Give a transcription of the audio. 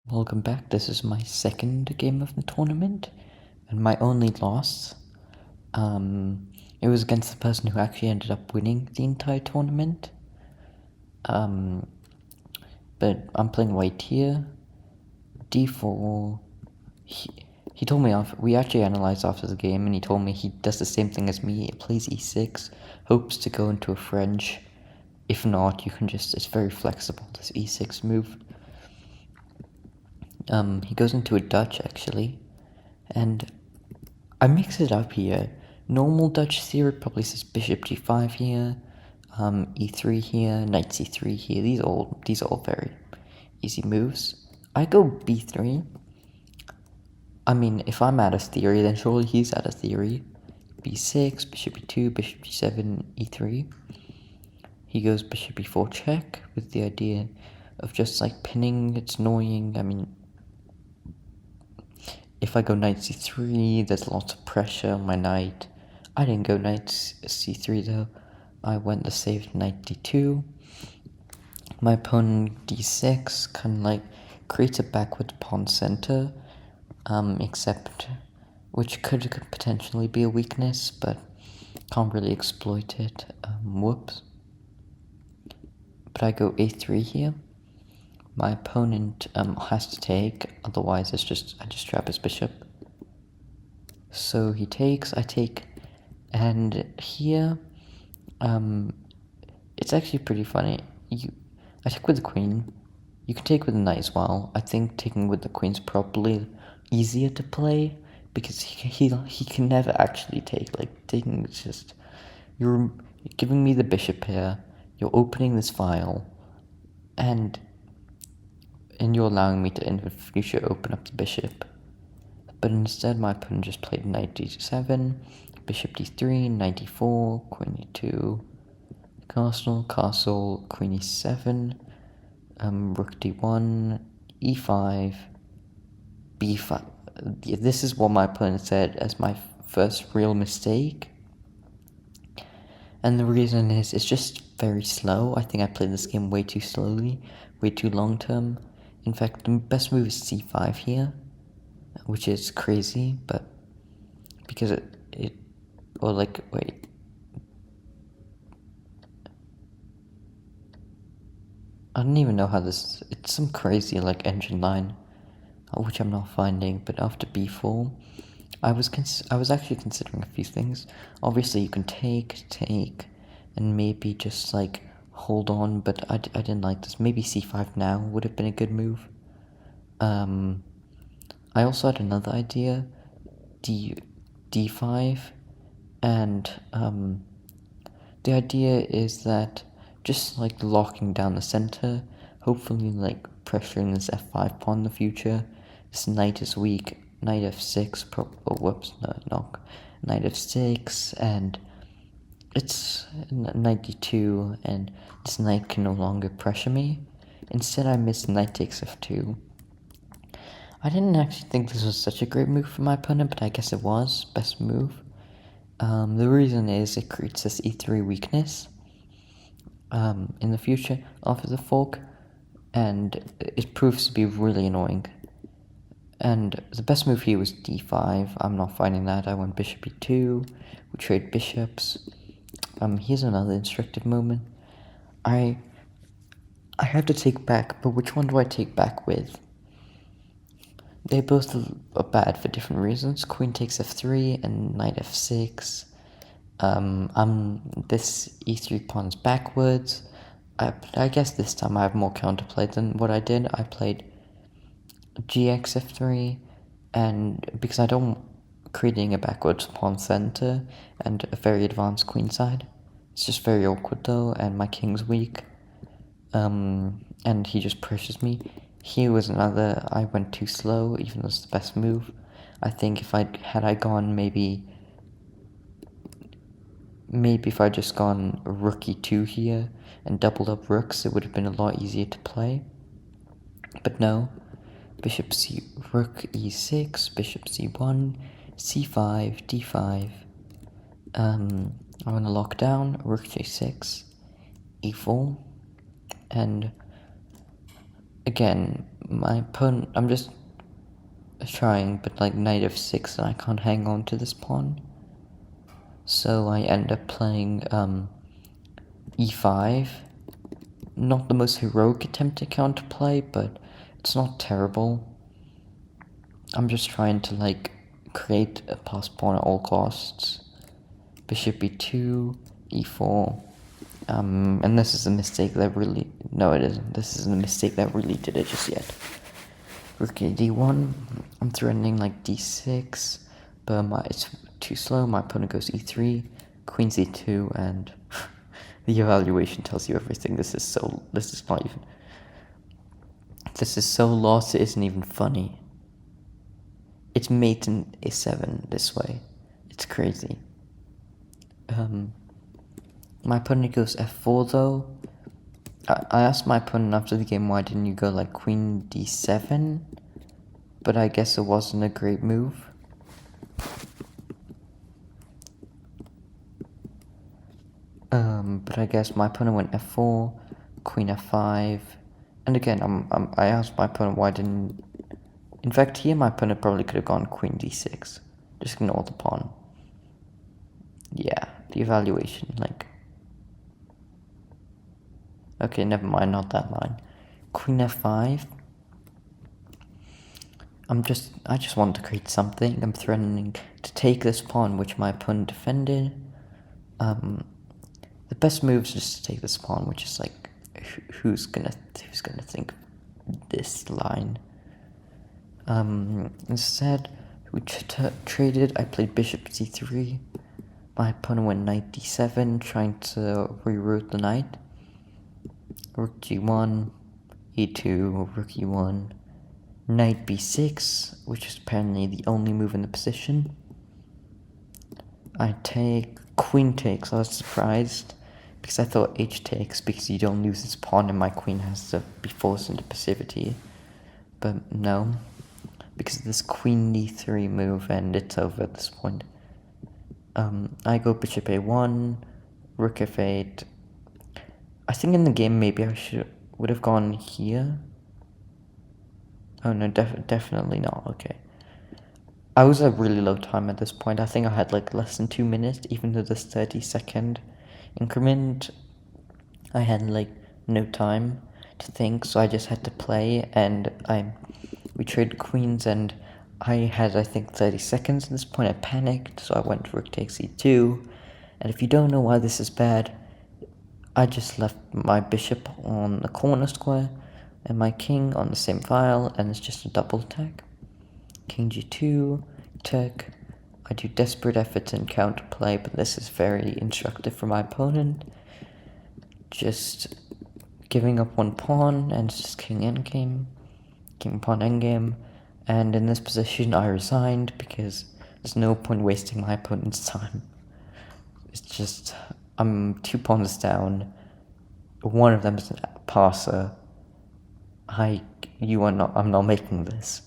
Welcome back. This is my second game of the tournament, and my only loss. It was against the person who actually ended up winning the entire tournament. But I'm playing white here. D4. He told me we actually analyzed after the game, and he told me he does the same thing as me. He plays E6, hopes to go into a French. If not, you can just, it's very flexible, this E6 move. He goes into a Dutch, actually, and I mix it up here. Normal Dutch theory probably says bishop g5 here, e3 here, knight c3 here. These are all very easy moves. I go b3. I mean, if I'm out of theory, then surely he's out of theory. b6, bishop e2, bishop g7, e3. He goes bishop e4 check with the idea of just like pinning. It's annoying. I mean, if I go knight c3, there's lots of pressure on my knight. I didn't go knight c3 though. I went the saved knight d2. My opponent d6 kind of like creates a backward pawn center, except which could potentially be a weakness, but can't really exploit it. Whoops. But I go a3 here. My opponent has to take, otherwise I just trap his bishop. So he takes, I take, and here, it's actually pretty funny. I take with the queen. You can take with the knight as well. I think taking with the queen's probably easier to play because he can never actually take. Like taking is just you're giving me the bishop here. You're opening this file, and you're allowing me to in the future open up the bishop. But instead, my opponent just played knight d7, bishop d3, knight d4, queen e2, castle, queen e7, rook d1, e5, b5. Yeah, this is what my opponent said as my first real mistake. And the reason is it's just very slow. I think I played this game way too slowly, way too long term. In fact, the best move is c5 here, which is crazy, but because wait. I don't even know how this, it's some crazy like engine line, which I'm not finding, but after b4, I was actually considering a few things. Obviously you can take, and maybe just like hold on, but I didn't like this. Maybe c5 now would have been a good move. I also had another idea, d5, and the idea is that just like locking down the center, hopefully like pressuring this f5 pawn in the future. This knight is weak, knight f6, knight f6, and it's knight d2, and this knight can no longer pressure me. Instead I missed knight takes f2. I didn't actually think this was such a great move for my opponent, but I guess it was. Best move. The reason is it creates this e3 weakness in the future after the fork, and it proves to be really annoying. And the best move here was d5. I'm not finding that. I went bishop e2. We trade bishops. Here's another instructive moment. I have to take back, but which one do I take back with? They both are bad for different reasons. Queen takes f3 and knight f6. This e3 pawn's backwards. I guess this time I have more counterplay than what I did. I played gx f3, and because I don't creating a backwards pawn center and a very advanced queenside. It's just very awkward though, and my king's weak. And he just pressures me. Here was another, I went too slow, even though it's the best move. I think if had I gone maybe if I just gone rook e2 here and doubled up rooks, it would have been a lot easier to play. But no, rook e6, bishop c1, c5, d5. I'm gonna lock down rook j6, e4, and again, my opponent, I'm just trying, but like knight f6 and I can't hang on to this pawn. So I end up playing e5. Not the most heroic attempt to counterplay, but it's not terrible. I'm just trying to like create a passed pawn at all costs. Bishop e2, e4. And this is a mistake that really... No, it isn't. This isn't a mistake that really did it just yet. Rook a d1. I'm threatening like d6, but it's too slow. My opponent goes e3, queen c2, and the evaluation tells you everything. This is so lost, it isn't even funny. It's mate in a7 this way. It's crazy. My opponent goes f4 though. I asked my opponent after the game, why didn't you go like queen d7? But I guess it wasn't a great move. But I guess my opponent went f4, queen f5, and again, I asked my opponent why didn't... In fact, here my opponent probably could have gone queen d6. Just ignore the pawn. Yeah, the evaluation, like... Okay, never mind, not that line. Queen f5. I just want to create something. I'm threatening to take this pawn, which my opponent defended. The best move is just to take this pawn, which is like, who's gonna think this line? Instead, we traded. I played bishop c3. My opponent went knight d7, trying to reroute the knight. Rook g1, e2, rook e1, knight b6, which is apparently the only move in the position. I take, queen takes. I was surprised because I thought h takes because you don't lose this pawn and my queen has to be forced into passivity. But no, because of this queen d3 move, and it's over at this point. I go bishop a1, rook f8. I think in the game maybe I would have gone here. Oh no, definitely not. Okay. I was at really low time at this point. I think I had like less than 2 minutes, even though this 30-second increment, I had like no time to think, so I just had to play, and we traded queens, and I had, I think, 30 seconds at this point. I panicked, so I went rook takes e2, and if you don't know why this is bad, I just left my bishop on the corner square, and my king on the same file, and it's just a double attack. King g2, check. I do desperate efforts in counterplay, but this is very instructive for my opponent. Just giving up one pawn, and it's just king endgame, king pawn endgame, and in this position I resigned because there's no point wasting my opponent's time. It's just, I'm 2 pawns down, one of them is a passer. I'm not making this.